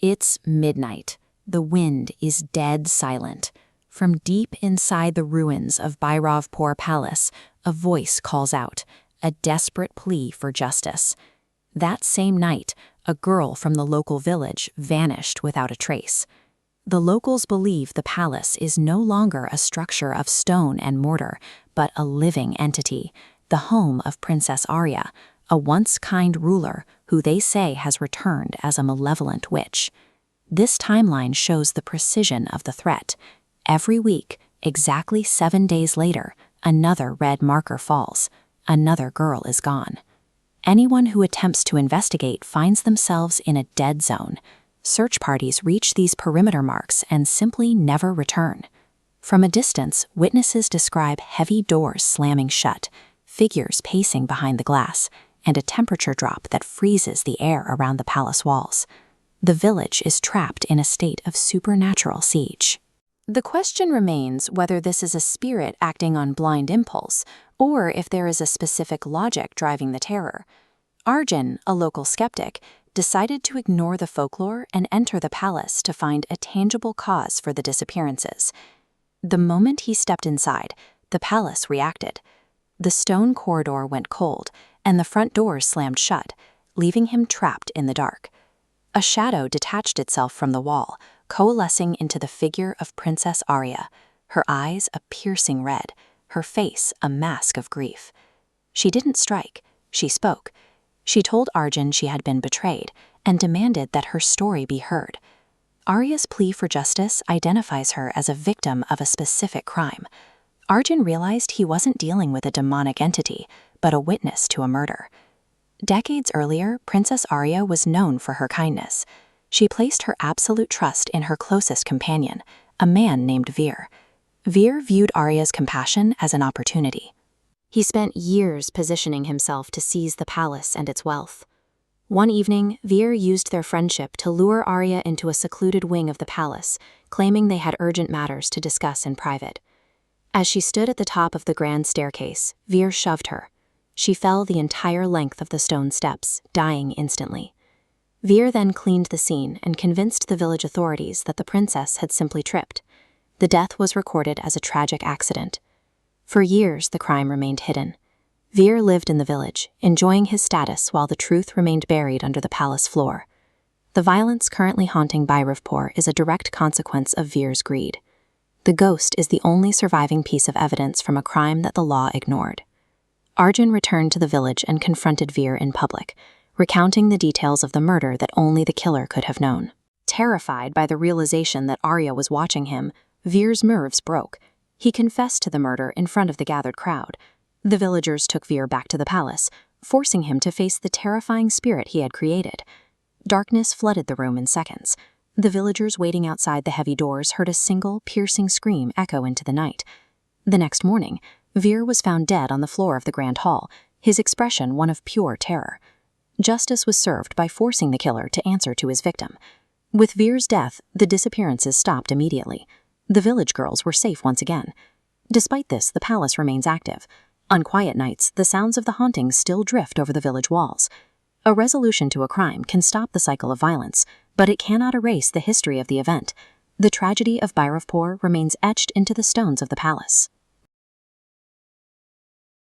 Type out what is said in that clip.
It's midnight. The wind is dead silent. From deep inside the ruins of Bairavpur Palace, a voice calls out, a desperate plea for justice. That same night, a girl from the local village vanished without a trace. The locals believe the palace is no longer a structure of stone and mortar, but a living entity, the home of Princess Arya, a once kind ruler who they say has returned as a malevolent witch. This timeline shows the precision of the threat. Every week, exactly 7 days later, another red marker falls. Another girl is gone. Anyone who attempts to investigate finds themselves in a dead zone. Search parties reach these perimeter marks and simply never return. From a distance, witnesses describe heavy doors slamming shut, figures pacing behind the glass, and a temperature drop that freezes the air around the palace walls. The village is trapped in a state of supernatural siege. The question remains whether this is a spirit acting on blind impulse, or if there is a specific logic driving the terror. Arjun, a local skeptic, decided to ignore the folklore and enter the palace to find a tangible cause for the disappearances. The moment he stepped inside, the palace reacted. The stone corridor went cold, and the front doors slammed shut, leaving him trapped in the dark. A shadow detached itself from the wall, coalescing into the figure of Princess Arya, her eyes a piercing red, her face a mask of grief. She didn't strike, she spoke. She told Arjun she had been betrayed and demanded that her story be heard. Arya's plea for justice identifies her as a victim of a specific crime. Arjun realized he wasn't dealing with a demonic entity, but a witness to a murder. Decades earlier, Princess Arya was known for her kindness. She placed her absolute trust in her closest companion, a man named Veer. Veer viewed Arya's compassion as an opportunity. He spent years positioning himself to seize the palace and its wealth. One evening, Veer used their friendship to lure Arya into a secluded wing of the palace, claiming they had urgent matters to discuss in private. As she stood at the top of the grand staircase, Veer shoved her. She fell the entire length of the stone steps, dying instantly. Veer then cleaned the scene and convinced the village authorities that the princess had simply tripped. The death was recorded as a tragic accident. For years, the crime remained hidden. Veer lived in the village, enjoying his status while the truth remained buried under the palace floor. The violence currently haunting Bairavpur is a direct consequence of Veer's greed. The ghost is the only surviving piece of evidence from a crime that the law ignored. Arjun returned to the village and confronted Veer in public, recounting the details of the murder that only the killer could have known. Terrified by the realization that Arya was watching him, Veer's nerves broke. He confessed to the murder in front of the gathered crowd. The villagers took Veer back to the palace, forcing him to face the terrifying spirit he had created. Darkness flooded the room in seconds. The villagers waiting outside the heavy doors heard a single, piercing scream echo into the night. The next morning, Veer was found dead on the floor of the grand hall, his expression one of pure terror. Justice was served by forcing the killer to answer to his victim. With Veer's death, the disappearances stopped immediately. The village girls were safe once again. Despite this, the palace remains active. On quiet nights, the sounds of the hauntings still drift over the village walls. A resolution to a crime can stop the cycle of violence, but it cannot erase the history of the event. The tragedy of Bairavpur remains etched into the stones of the palace.